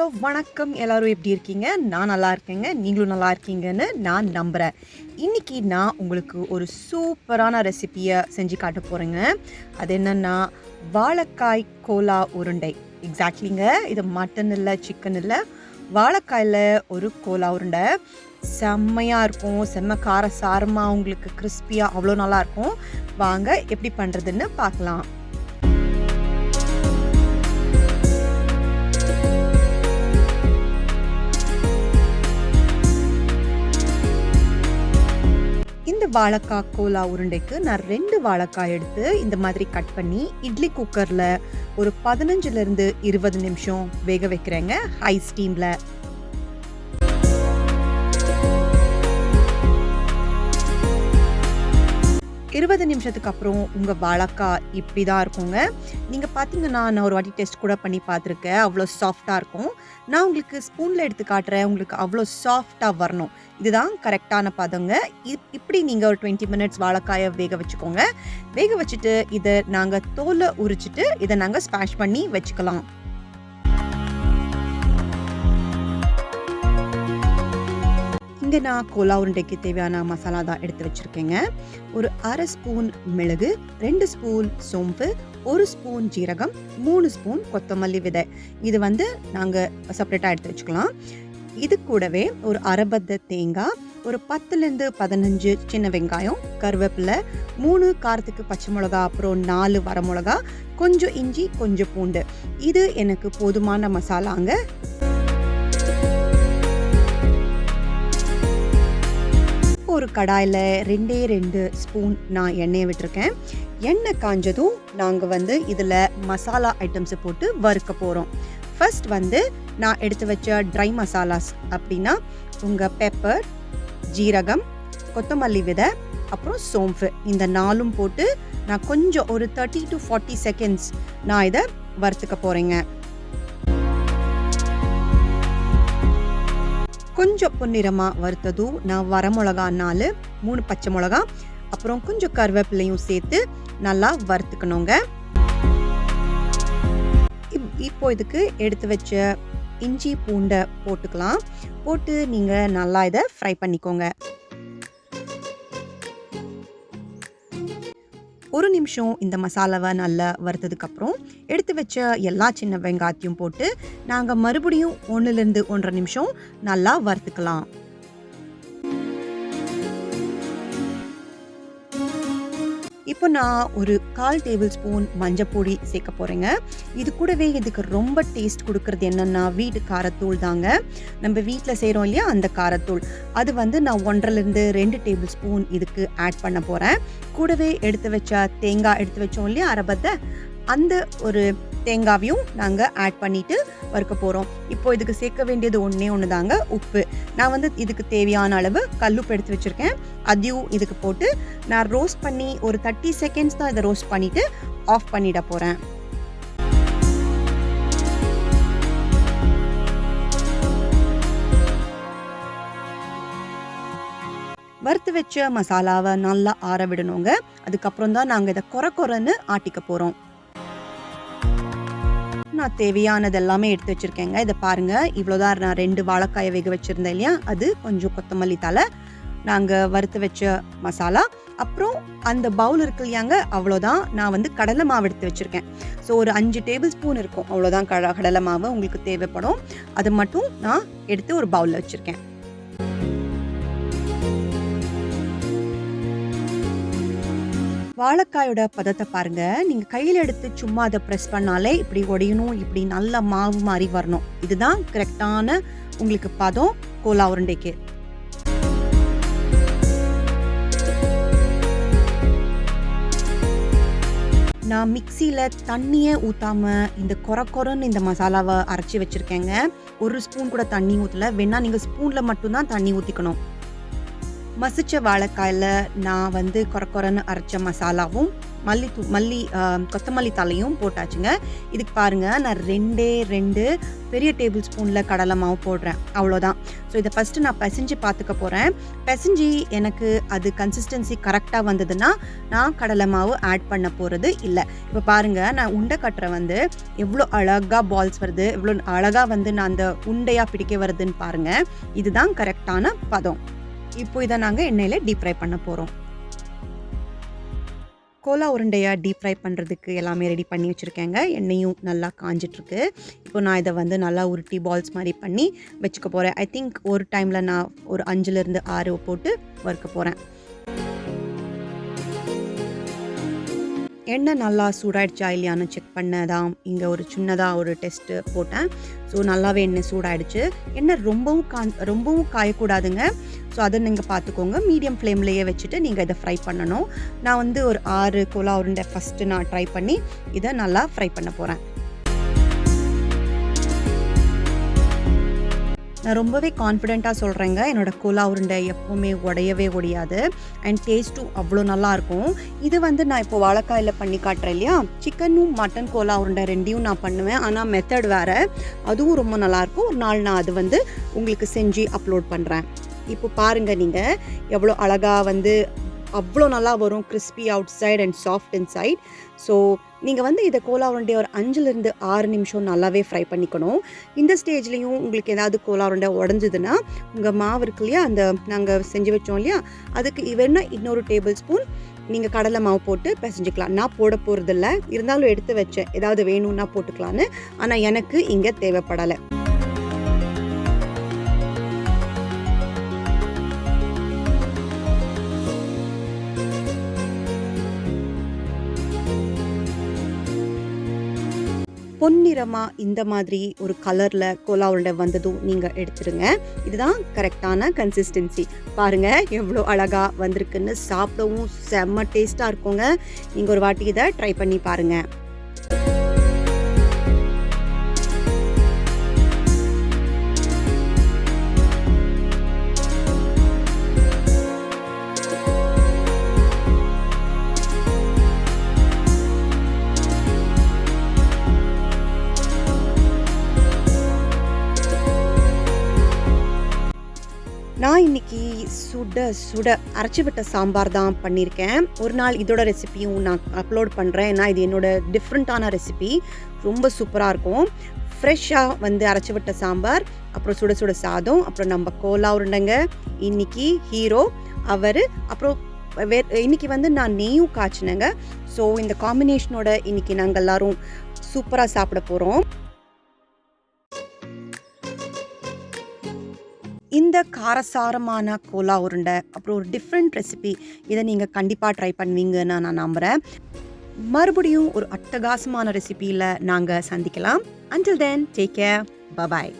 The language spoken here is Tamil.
ஹலோ வணக்கம். எல்லாரும் எப்படி இருக்கீங்க? நான் நல்லா இருக்கேங்க. நீங்களும் நல்லா இருக்கீங்கன்னு நான் நம்புகிறேன். இன்றைக்கி நான் உங்களுக்கு ஒரு சூப்பரான ரெசிப்பியை செஞ்சு காட்ட போகிறேங்க. அது என்னென்னா வாழைக்காய் கோலா உருண்டை. எக்ஸாக்ட்லிங்க, இது மட்டன் இல்லை, சிக்கன் இல்லை, வாழைக்காயில் ஒரு கோலா உருண்டை. செம்மையாக இருக்கும், செம்ம கார சாரமாக, உங்களுக்கு கிறிஸ்பியாக அவ்வளோ நல்லாயிருக்கும். வாங்க எப்படி பண்ணுறதுன்னு பார்க்கலாம். இந்த வாழைக்காய் கோலா உருண்டைக்கு நான் 2 வாழைக்காய் எடுத்து இந்த மாதிரி கட் பண்ணி இட்லி குக்கரில் ஒரு 15லேருந்து 20 நிமிஷம் வேக வைக்கிறேங்க, ஹை ஸ்டீமில். 20 நிமிஷத்துக்கு அப்புறம் உங்கள் வாழைக்காய் இப்படி தான் இருக்குங்க. நீங்கள் பார்த்தீங்கன்னா, நான் ஒரு வாட்டி டெஸ்ட் கூட பண்ணி பார்த்துருக்கேன், அவ்வளோ சாஃப்டாக இருக்கும். நான் உங்களுக்கு ஸ்பூனில் எடுத்து காட்டுறேன், உங்களுக்கு அவ்வளோ சாஃப்டாக வரணும். இதுதான் கரெக்டான பதங்க. இப்படி நீங்கள் ஒரு 20 மினிட்ஸ் வாழைக்காயை வேக வச்சுக்கோங்க. வேக வச்சுட்டு இதை நாங்கள் தோலை உரிச்சிட்டு இதை நாங்கள் ஸ்மாஷ் பண்ணி வச்சுக்கலாம். இங்கே நான் கோலா உருண்டைக்கு தேவையான மசாலா தான் எடுத்து வச்சுருக்கேங்க. ஒரு 1/2 ஸ்பூன் மிளகு, 2 ஸ்பூன் சோம்பு, 1 ஸ்பூன் ஜீரகம், 3 ஸ்பூன் கொத்தமல்லி விதை. இது நாங்கள் செப்பரேட்டாக எடுத்து வச்சுக்கலாம். இது கூடவே ஒரு அரைபத்த தேங்காய், ஒரு 10லேருந்து 15 சின்ன வெங்காயம், கருவேப்பிலை, 3 காரத்துக்கு பச்சை மிளகா, அப்புறம் 4 வரமிளகா, கொஞ்சம் இஞ்சி, கொஞ்சம் பூண்டு. இது எனக்கு போதுமான மசாலாங்க. ஒரு கடாயில் 2 ஸ்பூன் நான் எண்ணெயை விட்டுருக்கேன். எண்ணெய் காஞ்சதும் நாங்கள் இதில் மசாலா ஐட்டம்ஸை போட்டு வறுக்க போகிறோம். ஃபர்ஸ்ட் நான் எடுத்து வச்ச ட்ரை மசாலாஸ் அப்படின்னா உங்கள் பெப்பர், ஜீரகம், கொத்தமல்லி விதை, அப்புறம் சோம்பு, இந்த 4ம் போட்டு நான் கொஞ்சம் ஒரு 30 to 40 செகண்ட்ஸ் நான் இதை வறுத்துக்க போகிறேங்க. கொஞ்சம் பொன்னிறமாக வறுத்ததும் நான் வரமிளகா 4, 3 பச்சை மிளகா, அப்புறம் கொஞ்சம் கருவேப்பிலையும் சேர்த்து நல்லா வறுத்துக்கணுங்க. இப்போ இதுக்கு எடுத்து வச்ச இஞ்சி பூண்டை போட்டுக்கலாம். போட்டு நீங்கள் நல்லா இதை ஃப்ரை பண்ணிக்கோங்க. 1 நிமிஷம் இந்த மசாலாவை நல்லா வறுத்ததுக்கப்புறம் எடுத்து வச்ச எல்லா சின்ன வெங்காயத்தையும் போட்டு நாங்கள் மறுபடியும் 1லேருந்து 1.5 நிமிஷம் நல்லா வறுத்துக்கலாம். இப்போ நான் ஒரு 1/4 டேபிள் ஸ்பூன் மஞ்சப்பொடி சேர்க்க போகிறேங்க. இது கூடவே இதுக்கு ரொம்ப டேஸ்ட் கொடுக்கறது என்னென்னா வீட்டு காரத்தூள் தாங்க. நம்ம வீட்டில் செய்கிறோம் இல்லையா, அந்த காரத்தூள். அது நான் 1.5லேருந்து 2 டேபிள் ஸ்பூன் இதுக்கு ஆட் பண்ண போகிறேன். கூடவே எடுத்து வச்ச தேங்காய் எடுத்து வச்சோம் இல்லையா, அரைபத்தை, அந்த ஒரு தேங்காவையும் நாங்கள் ஆட் பண்ணிவிட்டு வறுக்க போகிறோம். இப்போ இதுக்கு சேர்க்க வேண்டியது ஒன்று தாங்க, உப்பு. நான் இதுக்கு தேவையான அளவு கல்லுப்பு எடுத்து வச்சுருக்கேன். அதையும் இதுக்கு போட்டு நான் ரோஸ்ட் பண்ணி ஒரு 30 செகண்ட்ஸ் தான் இதை ரோஸ்ட் பண்ணிவிட்டு ஆஃப் பண்ணிட போகிறேன். வறுத்து வச்ச மசாலாவை நல்லா ஆற விடணுங்க. அதுக்கப்புறம் தான் நாங்கள் இதை கொரன்னு ஆட்டிக்க போகிறோம். நான் தேவையானது எல்லாமே எடுத்து வச்சுருக்கேங்க. இதை பாருங்கள், இவ்வளோதான். நான் 2 வாழைக்காயை வேக வச்சுருந்தேன் இல்லையா, அது கொஞ்சம் கொத்தமல்லி தலை, நாங்கள் வறுத்து வச்ச மசாலா, அப்புறம் அந்த பவுல் இருக்கு இல்லையாங்க, அவ்வளோதான். நான் கடலை மாவு எடுத்து வச்சுருக்கேன். ஸோ ஒரு 5 டேபிள் ஸ்பூன் இருக்கும், அவ்வளோதான் கடலை மாவு உங்களுக்கு தேவைப்படும். அது மட்டும் நான் எடுத்து ஒரு பவுலில் வச்சுருக்கேன். வாழைக்காயோட பதத்தை பாருங்க. நீங்க கையில் எடுத்து சும்மா அதை ப்ரெஸ் பண்ணாலே இப்படி உடையணும், இப்படி நல்ல மாவு மாதிரி வரணும். இதுதான் கரெக்டான உங்களுக்கு பதம் கோலா உருண்டைக்கு. நான் மிக்சியில் தண்ணியே ஊற்றாம இந்த கொரன்னு இந்த மசாலாவை அரைச்சி வச்சுருக்கேங்க. 1 ஸ்பூன் கூட தண்ணி ஊற்றல. வேணா நீங்கள் ஸ்பூனில் மட்டும்தான் தண்ணி ஊற்றிக்கணும். மசிச்ச வாழைக்காயில் நான் கொரன்னு அரைச்ச மசாலாவும் கொத்தமல்லி தலையும் போட்டாச்சுங்க. இதுக்கு பாருங்கள், நான் 2 பெரிய டேபிள் ஸ்பூனில் கடலை மாவு போடுறேன், அவ்வளோதான். ஸோ இதை ஃபஸ்ட்டு நான் பிசைஞ்சு பார்த்துக்க போகிறேன். பிசைஞ்சு எனக்கு அது கன்சிஸ்டன்சி கரெக்டாக வந்ததுன்னா நான் கடலை மாவு ஆட் பண்ண போகிறது இல்லை. இப்போ பாருங்கள், நான் உண்டை கட்டுற வந்து எவ்வளோ அழகாக பால்ஸ் வருது, எவ்வளோ அழகாக வந்து நான் அந்த உண்டையாக பிடிக்க வருதுன்னு பாருங்கள். இதுதான் கரெக்டான பதம். இப்போ இதை நாங்கள் எண்ணெயில் டீப் ஃப்ரை பண்ண போகிறோம். கோலா உருண்டையை டீப் ஃப்ரை பண்ணுறதுக்கு எல்லாமே ரெடி பண்ணி வச்சுருக்கேங்க. எண்ணெயும் நல்லா காஞ்சிட்ருக்கு. இப்போ நான் இதை வந்து நல்லா உருட்டி பால்ஸ் மாதிரி பண்ணி வச்சுக்க போகிறேன். ஐ திங்க் ஒரு டைமில் நான் ஒரு 5லேருந்து 6 போட்டு வறுக்க போகிறேன். எண்ணெய் நல்லா சூடாயிடுச்சா இல்லையான்னு செக் பண்ண தான் இங்கே ஒரு சின்னதாக ஒரு டெஸ்ட்டு போட்டேன். ஸோ நல்லாவே எண்ணெய் சூடாயிடுச்சு. எண்ணெய் ரொம்பவும் காயக்கூடாதுங்க. ஸோ அதை நீங்கள் பார்த்துக்கோங்க. மீடியம் ஃப்ளேம்லேயே வச்சுட்டு நீங்கள் இதை ஃப்ரை பண்ணணும். நான் வந்து ஒரு 6 கோலா உருண்டை ஃபஸ்ட்டு நான் ட்ரை பண்ணி இதை நல்லா ஃப்ரை பண்ண போகிறேன். நான் ரொம்பவே கான்ஃபிடென்ட்டாக சொல்கிறேங்க, என்னோடய கோலா உருண்டை எப்போவுமே உடையவே ஒடியாது. அண்ட் டேஸ்ட்டும் அவ்வளோ நல்லாயிருக்கும். இது வந்து நான் இப்போ வாழைக்காயில் பண்ணி காட்டுறேன் இல்லையா, சிக்கனும் மட்டன் கோலா உருண்டை 2யும் நான் பண்ணுவேன். ஆனால் மெத்தட் வேறு, அதுவும் ரொம்ப நல்லாயிருக்கும். ஒரு நாள் நான் அது வந்து உங்களுக்கு செஞ்சு அப்லோட் பண்ணுறேன். இப்போ பாருங்கள், நீங்கள் எவ்வளோ அழகாக வந்து அவ்வளோ நல்லா வரும். Crispy outside and soft inside. So நீங்கள் வந்து இதை கோலா உருண்டை ஒரு 5லேருந்து 6 நிமிஷம் நல்லாவே ஃப்ரை பண்ணிக்கணும். இந்த ஸ்டேஜ்லேயும் உங்களுக்கு ஏதாவது கோலா உருண்டை உடஞ்சிதுன்னா உங்கள் மாவு இருக்கு இல்லையா, அந்த நாங்கள் செஞ்சு வச்சோம் இல்லையா, அதுக்கு வேணா இன்னொரு டேபிள் ஸ்பூன் நீங்கள் கடலை மாவு போட்டு பிசைஞ்சிக்கலாம். நான் போட போகிறதில்ல, இருந்தாலும் எடுத்து வச்சேன் ஏதாவது வேணும்னா போட்டுக்கலான்னு. ஆனால் எனக்கு இங்கே தேவைப்படலை. பொன்னிறமாக இந்த மாதிரி ஒரு கலரில் கோலா உருண்டை வந்ததும் நீங்கள் எடுத்துடுங்க. இதுதான் கரெக்டான கன்சிஸ்டன்சி. பாருங்கள் எவ்வளோ அழகாக வந்திருக்குன்னு. சாப்பிடவும் செம்ம டேஸ்ட்டாக இருக்குங்க. நீங்கள் ஒரு வாட்டி இதை ட்ரை பண்ணி பாருங்கள். நான் இன்றைக்கி சுட அரைச்சி விட்ட சாம்பார் தான் பண்ணியிருக்கேன். ஒரு நாள் இதோட ரெசிபியும் நான் அப்லோட் பண்ணுறேன். ஏன்னா இது என்னோடய டிஃப்ரெண்ட்டான ரெசிபி, ரொம்ப சூப்பராக இருக்கும். ஃப்ரெஷ்ஷாக வந்து அரைச்சி விட்ட சாம்பார், அப்புறம் சுட சாதம், அப்புறம் நம்ம கோலா உருண்டைங்க இன்றைக்கி ஹீரோ அவர். அப்புறம் இன்றைக்கி வந்து நான் நெய்யும் காய்ச்சினேங்க. ஸோ இந்த காம்பினேஷனோட இன்றைக்கி நாங்கள் எல்லோரும் சூப்பராக சாப்பிட போகிறோம். இந்த காரசாரமான கோலா உருண்டை அப்புறம் ஒரு டிஃப்ரெண்ட் ரெசிபி, இதை நீங்கள் கண்டிப்பாக ட்ரை பண்ணுவீங்கன்னு நான் நம்புகிறேன். மறுபடியும் ஒரு அட்டகாசமான ரெசிபியில் நாங்கள் சந்திக்கலாம். Until then, take care. Bye-bye.